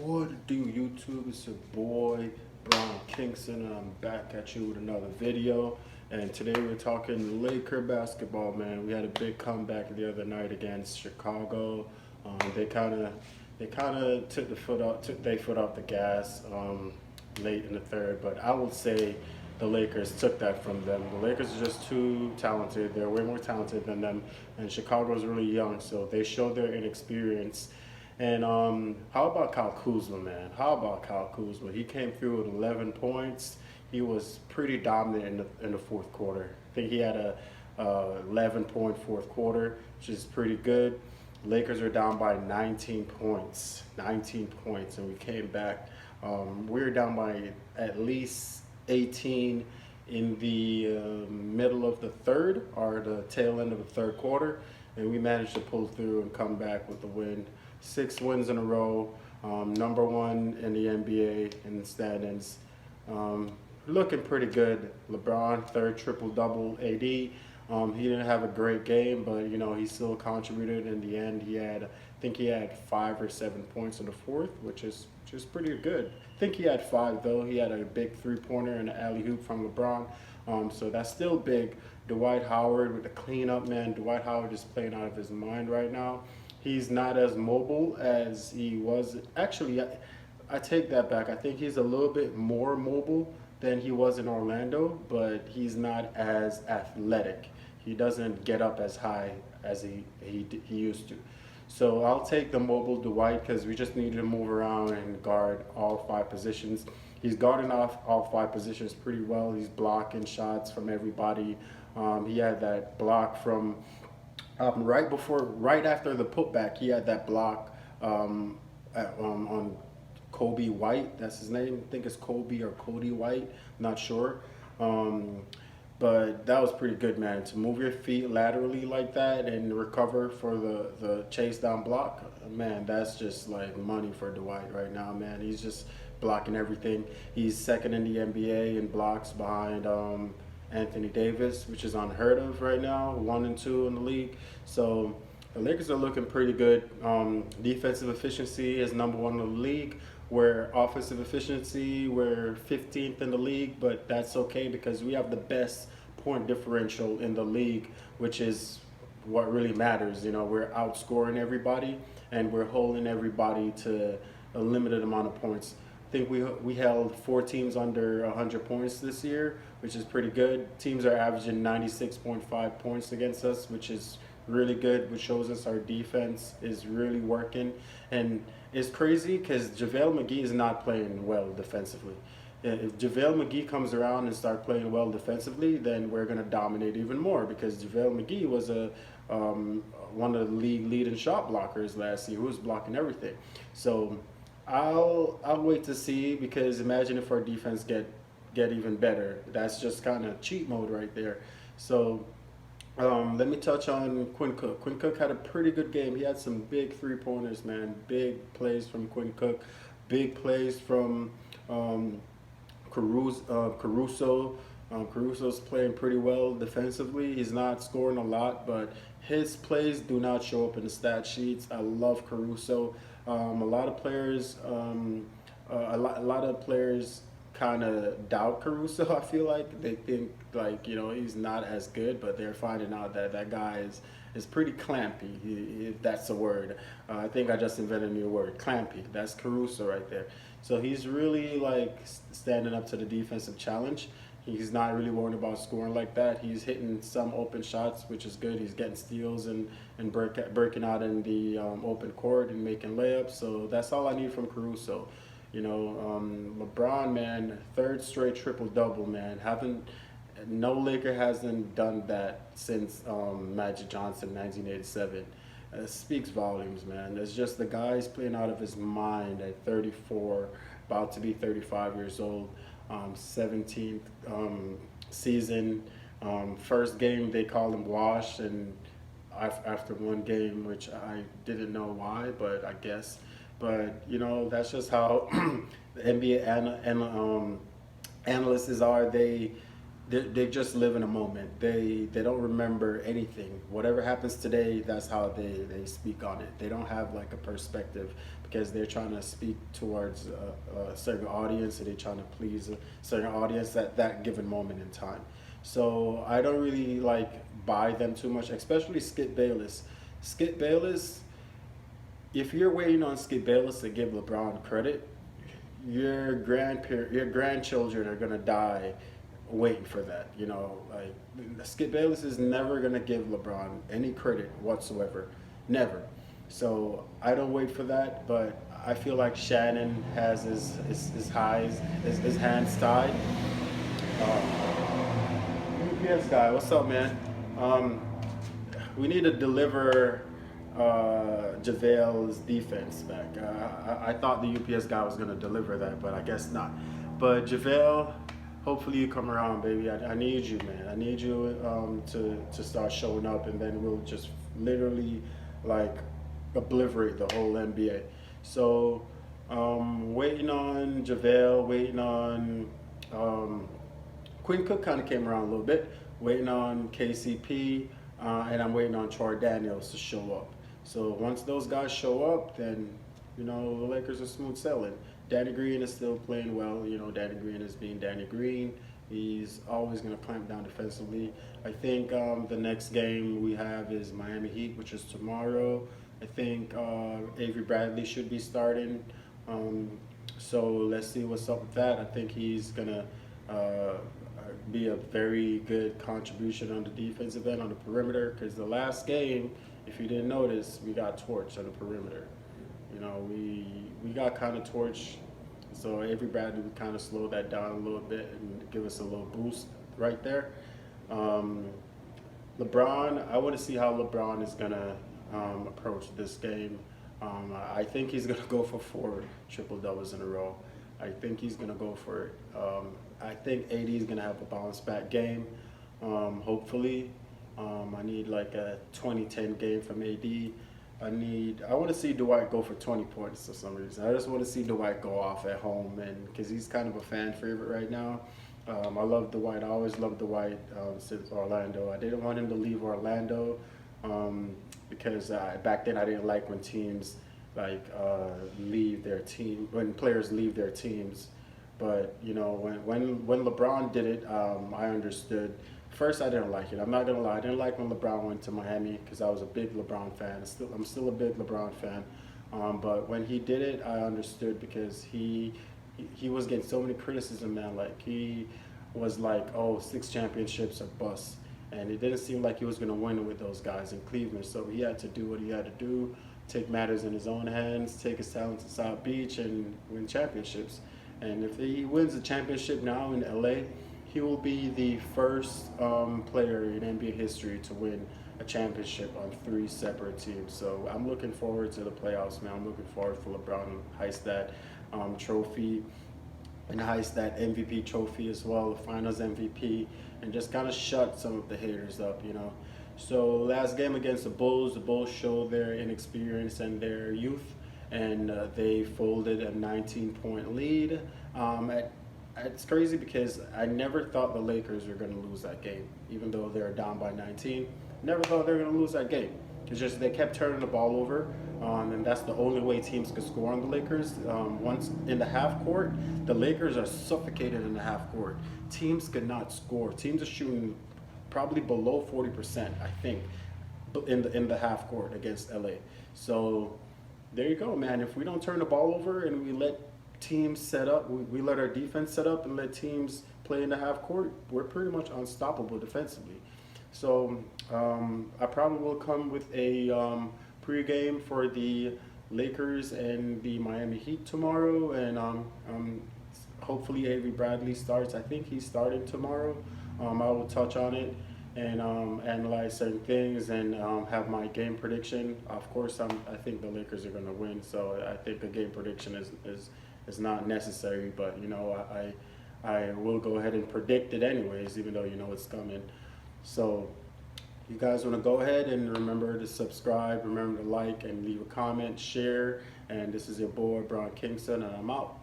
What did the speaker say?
What do YouTube? It's your boy Brian Kingston, and I'm back at you with another video. And today we're talking Laker basketball, man. We had a big comeback the other night against Chicago. They kind of took their foot off the gas late in the third, but I would say the Lakers took that from them. The Lakers are just too talented. They're way more talented than them, and Chicago's really young, so they showed their inexperience. And how about Kyle Kuzma, man? How about Kyle Kuzma? He came through with 11 points. He was pretty dominant in the fourth quarter. I think he had a 11-point fourth quarter, which is pretty good. Lakers are down by 19 points, 19 points, and we came back. We were down by at least 18 in the middle of the third, or the tail end of the third quarter, and we managed to pull through and come back with the win. 6 wins in a row, number one in the NBA in the standings. Looking pretty good. LeBron, third triple-double. AD, he didn't have a great game, but he still contributed. In the end, I think he had 5 or 7 points in the fourth, which is just pretty good. I think he had 5 though. He had a big three-pointer and an alley-oop from LeBron, so that's still big. Dwight Howard with the cleanup, man. Dwight Howard is playing out of his mind right now. He's not as mobile as he was. Actually, I take that back. I think he's a little bit more mobile than he was in Orlando, but he's not as athletic. He doesn't get up as high as he used to. So I'll take the mobile Dwight because we just need to move around and guard all 5 positions. He's guarding off all 5 positions pretty well. He's blocking shots from everybody. He had that block from right after the putback. He had that block on Kobe White. That's his name. I think it's Kobe or Cody White. I'm not sure. But that was pretty good, man. To move your feet laterally like that and recover for the chase down block, man, that's just like money for Dwight right now, man. He's just blocking everything. He's second in the NBA in blocks behind Anthony Davis, which is unheard of right now, 1 and 2 in the league. So the Lakers are looking pretty good. Defensive efficiency is number 1 in the league. Where offensive efficiency, we're 15th in the league, but that's okay because we have the best point differential in the league, which is what really matters. We're outscoring everybody and we're holding everybody to a limited amount of points. I think we held 4 teams under 100 points this year, which is pretty good. Teams are averaging 96.5 points against us, which is really good, which shows us our defense is really working. And it's crazy because JaVale McGee is not playing well defensively. If JaVale McGee comes around and start playing well defensively, then we're going to dominate even more because JaVale McGee was one of the league leading shot blockers last year who was blocking everything. So I'll wait to see, because imagine if our defense get even better. That's just kind of cheat mode right there. So let me touch on Quinn Cook. Quinn Cook had a pretty good game. He had some big three-pointers, man. Big plays from Quinn Cook. Big plays from Caruso. Caruso's playing pretty well defensively. He's not scoring a lot, but his plays do not show up in the stat sheets. I love Caruso. A lot of players kind of doubt Caruso. I feel like they think he's not as good, but they're finding out that guy is pretty clampy, if that's a word. I think I just invented a new word, clampy. That's Caruso right there. So he's really standing up to the defensive challenge. He's not really worried about scoring like that. He's hitting some open shots, which is good. He's getting steals and breaking out in the open court and making layups. So that's all I need from Caruso. LeBron, man, 3rd straight triple-double, man. No Laker hasn't done that since Magic Johnson, 1987. It speaks volumes, man. It's just the guy's playing out of his mind at 34, about to be 35 years old. 17th season. First game they called him washed, and after one game, which I didn't know why, but I guess. But that's just how the NBA analysts are. They just live in a moment. They don't remember anything. Whatever happens today, that's how they speak on it. They don't have like a perspective. because they're trying to speak towards a certain audience, and they're trying to please a certain audience at that given moment in time. So I don't really like buy them too much, especially Skip Bayless. Skip Bayless, if you're waiting on Skip Bayless to give LeBron credit, your grandchildren are gonna die waiting for that. You know, like Skip Bayless is never gonna give LeBron any credit whatsoever, never. So I don't wait for that, but I feel like Shannon has his hands tied. UPS guy, what's up, man? Um, we need to deliver JaVale's defense back. I thought the UPS guy was going to deliver that, but I guess not. But JaVale, hopefully you come around, baby. I need you, man. I need you to start showing up, and then we'll just literally like obliterate the whole NBA. So waiting on JaVale, waiting on Quinn Cook kind of came around a little bit, waiting on KCP, and I'm waiting on Troy Daniels to show up. So once those guys show up, then, you know, the Lakers are smooth sailing. Danny Green is still playing well. You know, Danny Green is being Danny Green. He's always going to clamp down defensively. I think the next game we have is Miami Heat, which is tomorrow. I think Avery Bradley should be starting. So let's see what's up with that. I think he's going to be a very good contribution on the defensive end on the perimeter, because the last game, if you didn't notice, we got torched on the perimeter. You know, we got kind of torched, so Avery Bradley would kind of slow that down a little bit and give us a little boost right there. LeBron, I want to see how LeBron is going to approach this game. I think he's going to go for 4 triple-doubles in a row. I think he's going to go for it. I think AD is going to have a bounce-back game, hopefully. I need like a 20-10 game from AD. I want to see Dwight go for 20 points for some reason. I just want to see Dwight go off at home, and because he's kind of a fan favorite right now. I love Dwight. I always loved Dwight since Orlando. I didn't want him to leave Orlando because back then I didn't like when teams leave their team, when players leave their teams. But you know, when LeBron did it, I understood. First, I didn't like it. I'm not gonna lie. I didn't like when LeBron went to Miami because I was a big LeBron fan. I'm still a big LeBron fan. But when he did it, I understood, because he was getting so many criticism, man. Like, he was like, oh, 6 championships are bust, and it didn't seem like he was gonna win with those guys in Cleveland. So he had to do what he had to do, take matters in his own hands, take his talent to South Beach, and win championships. And if he wins a championship now in LA, he will be the first player in NBA history to win a championship on 3 separate teams. So I'm looking forward to the playoffs, man. I'm looking forward for LeBron to heist that trophy and heist that MVP trophy as well, the Finals MVP, and just kind of shut some of the haters up, you know. So last game against the Bulls showed their inexperience and their youth, and they folded a 19-point lead. It's crazy because I never thought the Lakers were going to lose that game, even though they were down by 19. Never thought they were going to lose that game. It's just they kept turning the ball over, and that's the only way teams could score on the Lakers. Once in the half court, the Lakers are suffocated in the half court. Teams could not score. Teams are shooting probably below 40%, I think, in the half court against LA. So there you go, man. If we don't turn the ball over and we let teams set up, we let our defense set up and let teams play in the half court, we're pretty much unstoppable defensively. So I probably will come with a pregame for the Lakers and the Miami Heat tomorrow, and hopefully Avery Bradley starts. I think he's starting tomorrow. I will touch on it and analyze certain things and have my game prediction. Of course, I think the Lakers are going to win, so I think a game prediction is not necessary, but you know, I will go ahead and predict it anyways, even though you know it's coming. So you guys want to go ahead and remember to subscribe, remember to like and leave a comment, share, and this is your boy Bron Kingston, and I'm out.